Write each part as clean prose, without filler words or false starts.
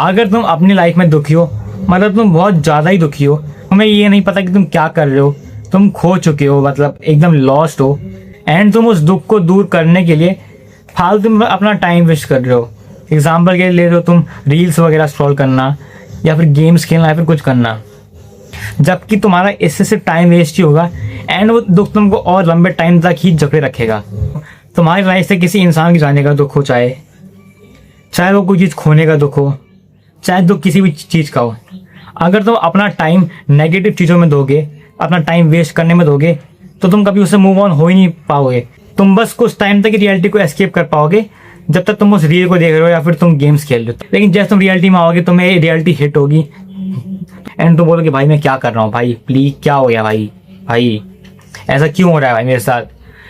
अगर तुम अपनी लाइफ में दुखी हो, मतलब तुम बहुत ज़्यादा ही दुखी हो, तुम्हें ये नहीं पता कि तुम क्या कर रहे हो, तुम खो चुके हो, मतलब एकदम लॉस्ट हो, एंड तुम उस दुख को दूर करने के लिए फालतू में अपना टाइम वेस्ट कर रहे हो। एग्जाम्पल के लिए ले रहे हो तुम रील्स वगैरह स्क्रॉल करना, या फिर गेम्स खेलना, या फिर कुछ करना, जबकि तुम्हारा इससे सिर्फ टाइम वेस्ट ही होगा, एंड वो दुख तुमको और लंबे टाइम तक ही जकड़े रखेगा। तुम्हारी लाइफ से किसी इंसान के जाने का दुख हो, चाहे वो कोई चीज़ खोने का दुख हो, चाहे दुख किसी भी चीज़ का हो, अगर तुम अपना टाइम नेगेटिव चीज़ों में दोगे, अपना टाइम वेस्ट करने में दोगे, तो तुम कभी उससे मूव ऑन हो ही नहीं पाओगे। तुम बस कुछ टाइम तक रियलिटी को एस्केप कर पाओगे, जब तक तुम उस रील को देख रहे हो या फिर तुम गेम्स खेल रहे हो। लेकिन जैसे तुम रियलिटी में आओगे, तुम्हें रियलिटी हिट होगी, एंड तुम बोलोगे भाई मैं क्या कर रहा हूँ, भाई प्लीज क्या हो गया, भाई ऐसा क्यों हो रहा है भाई मेरे साथ,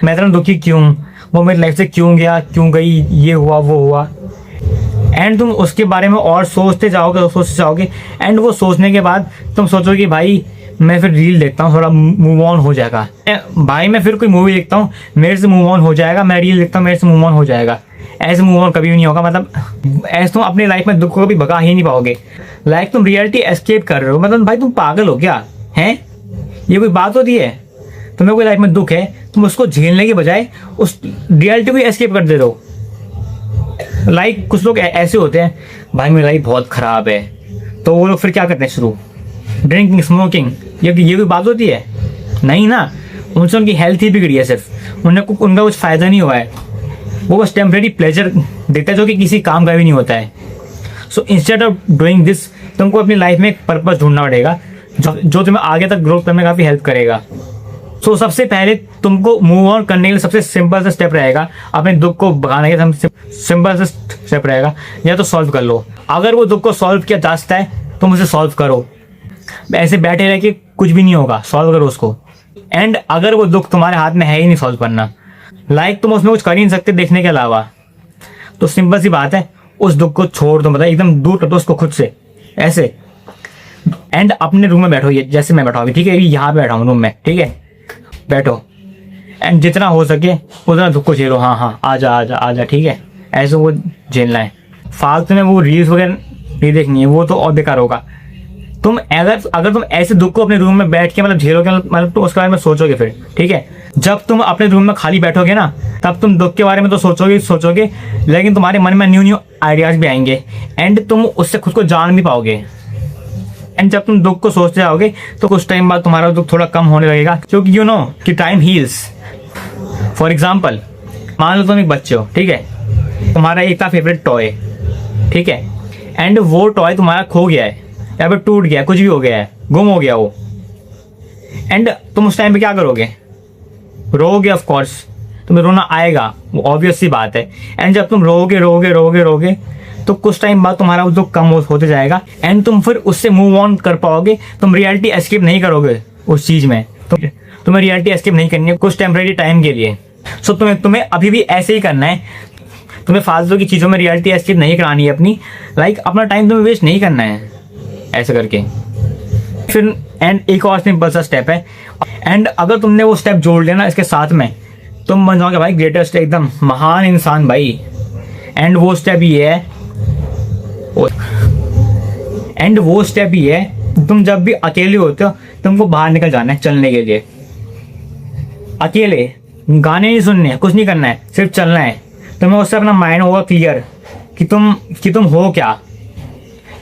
मैं इतना दुखी क्यों, वो मेरी लाइफ से क्यों गया, क्यों गई, ये हुआ वो हुआ। एंड तुम उसके बारे में और सोचते जाओगे, एंड वो सोचने के बाद तुम सोचोगे भाई मैं फिर रील देखता हूँ, थोड़ा मूव ऑन हो जाएगा, भाई मैं फिर कोई मूवी देखता हूँ, मेरे से मूव ऑन हो जाएगा, मैं रील देखता हूँ, मेरे से मूव ऑन हो जाएगा। ऐसे मूव ऑन कभी भी नहीं होगा। मतलब ऐसे तुम अपनी लाइफ में दुख को कभी भगा ही नहीं पाओगे। लाइक तुम रियलिटी एस्केप कर रहे हो, मतलब भाई तुम पागल हो क्या हैं? ये कोई बात होती है? तुम्हें कोई लाइफ में दुख है, तुम उसको झेलने के बजाय उस रियलिटी को एस्केप कर दे रहे हो। लाइक कुछ लोग ऐसे होते हैं, भाई मेरी लाइफ बहुत खराब है, तो वो लोग फिर क्या करते हैं, शुरू ड्रिंकिंग, स्मोकिंग। ये कोई बात होती है? नहीं ना, उनसे उनकी हेल्थ ही बिगड़ी है, सिर्फ उनका कुछ फ़ायदा नहीं हुआ है। वो बस टेम्परेरी प्लेजर देता है जो कि किसी काम का भी नहीं होता है। So instead of doing this, तुमको अपनी लाइफ में एक पर्पस ढूंढना पड़ेगा जो तुम्हें आगे तक ग्रोथ करने में काफ़ी हेल्प करेगा। सो सबसे पहले तुमको मूव ऑन करने के लिए सबसे सिंपल सा स्टेप रहेगा, अपने दुख को भगाने का सिंपल सा स्टेप रहेगा, या तो सॉल्व कर लो। अगर वो दुख को सॉल्व किया जा सकता है तुम उसे सॉल्व करो, ऐसे बैठे रह के कुछ भी नहीं होगा, सॉल्व करो उसको। एंड अगर वो दुख तुम्हारे हाथ में है ही नहीं सॉल्व करना, लाइक तुम उसमें कुछ कर ही नहीं सकते देखने के अलावा, तो सिंपल सी बात है, उस दुख को छोड़ दो, मतलब एकदम दूर कर दो उसको खुद से, ऐसे। एंड अपने रूम में बैठो, ये जैसे मैं बैठा हूँ, ठीक है, यहाँ पे बैठा हूँ रूम में, ठीक है, बैठो, एंड जितना हो सके उतना दुख को झेलो। हाँ आजा, ठीक है, ऐसे वो झेलना है। फालतू में वो रील्स वगैरह नहीं देखनी है, वो तो और बेकार होगा। तुम अगर तुम ऐसे दुख को अपने रूम में बैठ के मतलब झेलोगे, मतलब तुम उसके बारे में सोचोगे फिर, ठीक है। जब तुम अपने रूम में खाली बैठोगे ना, तब तुम दुख के बारे में तो सोचोगे, लेकिन तुम्हारे मन में न्यू आइडियाज भी आएंगे, एंड तुम उससे खुद को जान भी पाओगे। एंड जब तुम दुख को सोचते जाओगे तो कुछ टाइम बाद तुम्हारा दुख थोड़ा कम होने लगेगा, क्योंकि यू नो कि टाइम हील्स। फॉर एग्जाम्पल, मान लो तुम एक बच्चे हो, ठीक है, तुम्हारा एक था फेवरेट टॉय, ठीक है, एंड वो टॉय तुम्हारा खो गया है या फिर टूट गया, कुछ भी हो गया है, गुम हो गया वो। एंड तुम उस टाइम पे क्या करोगे? रोओगे, ऑफ कोर्स तुम्हें रोना आएगा, वो ऑब्वियस सी बात है। एंड जब तुम रोगे तो कुछ टाइम बाद तुम्हारा दुख कम होते जाएगा, एंड तुम फिर उससे मूव ऑन कर पाओगे। तुम रियलिटी एस्केप नहीं करोगे उस चीज़ में, तुम्हें रियलिटी एस्केप नहीं करनी है कुछ टेम्परेरी टाइम के लिए। सो तुम्हें अभी भी ऐसे ही करना है, तुम्हें फालतू की चीज़ों में रियलिटी एस्केप नहीं करानी है अपनी, लाइक अपना टाइम तुम्हें वेस्ट नहीं करना है ऐसे करके। फिर एंड एक और सिंपल सा स्टेप है, एंड अगर तुमने वो स्टेप जोड़ लेना इसके साथ में, तुम बन जाओगे भाई ग्रेटेस्ट, एकदम महान इंसान भाई। एंड वो स्टेप ये है, तुम जब भी अकेले होते हो तुमको बाहर निकल जाना है चलने के लिए, अकेले, गाने नहीं सुनने हैं, कुछ नहीं करना है, सिर्फ चलना है। तुम्हें उससे अपना माइंड होगा क्लियर कि तुम हो क्या,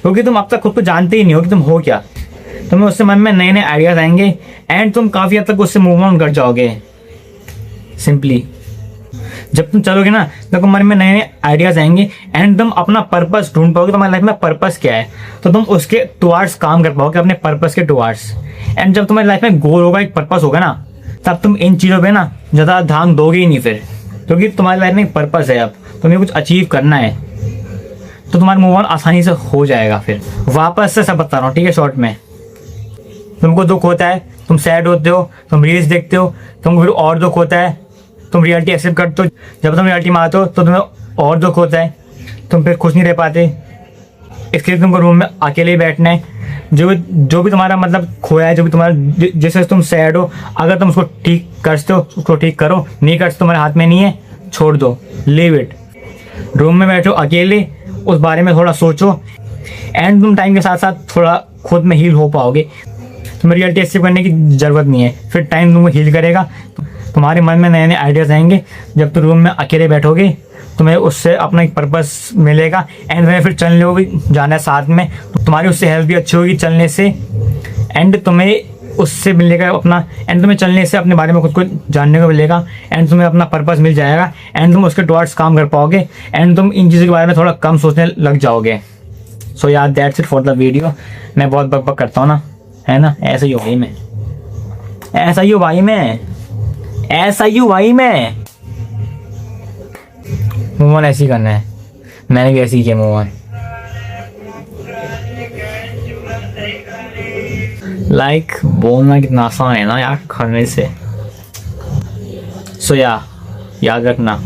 क्योंकि तुम अब तक खुद को जानते ही नहीं हो कि तुम हो क्या। तुम्हें उससे मन में नए आइडियाज आएंगे, एंड तुम काफ़ी हद तक उससे मूव ऑन कर जाओगे सिंपली। जब तुम चलोगे ना तो मन में नए आइडियाज आएंगे, एंड तुम अपना पर्पस ढूंढ पाओगे, तुम्हारी लाइफ में पर्पस क्या है, तो तुम उसके टुवार्ड्स काम कर पाओगे, अपने पर्पस के टुवार्ड्स। एंड जब तुम्हारी लाइफ में गोल होगा, एक पर्पस होगा ना, तब तुम इन चीज़ों पे ना ज़्यादा ध्यान दोगे ही नहीं फिर, क्योंकि तुम्हारी लाइफ में एक पर्पस है, अब तुम्हें कुछ अचीव करना है, तो तुम्हारा मूव ऑन आसानी से हो जाएगा। फिर वापस से सब बता रहा हूँ, ठीक है, शॉर्ट में। तुमको दुख होता है, तुम सैड होते हो, तुम रील्स देखते हो, तुमको फिर और दुख होता है, तुम रियलिटी एक्सेप्ट करते हो, जब तुम रियलिटी में आते हो तो तुम्हें और दुख होता है, तुम फिर खुश नहीं रह पाते, इसके लिए तुमको रूम में अकेले ही बैठना है। जो भी तुम्हारा मतलब खोया है, जो भी तुम्हारा, जैसे तुम सैड हो, अगर तुम उसको ठीक करते हो उसको ठीक करो, नहीं करते तुम्हारे हाथ में नहीं है, छोड़ दो, लीव इट। रूम में बैठो अकेले, उस बारे में थोड़ा सोचो, एंड तुम टाइम के साथ साथ थोड़ा खुद में हील हो पाओगे। तुम्हें रियलिटी एक्सेप्ट करने की ज़रूरत नहीं है, फिर टाइम तुमको हील करेगा। तुम्हारे मन में नए नए आइडियाज़ आएंगे। जब तुम रूम में अकेले बैठोगे तुम्हें उससे अपना एक पर्पस मिलेगा एंड तुम्हें फिर चलने को भी जाना है साथ में, तो तुम्हारी उससे हेल्प भी अच्छी होगी चलने से। एंड तुम्हें उससे मिलेगा अपना, एंड तुम्हें चलने से अपने बारे में खुद को जानने को मिलेगा एंड तुम्हें अपना पर्पस मिल जाएगा एंड तुम उसके टुवर्ड्स काम कर पाओगे एंड तुम इन चीज़ों के बारे में थोड़ा कम सोचने लग जाओगे। सो यार that's it for the video. मैं बहुत बक करता हूँ ना, है ना, ऐसा ही हो भाई मैं, ऐसा ही हो भाई मैं, ऐसा ही हूँ भाई मैं। मूव ऑन ऐसे ही करना है, मैंने भी ऐसे ही किया मूव ऑन। लाइक बोलना कितना आसान है ना यार करने से। सो याद रखना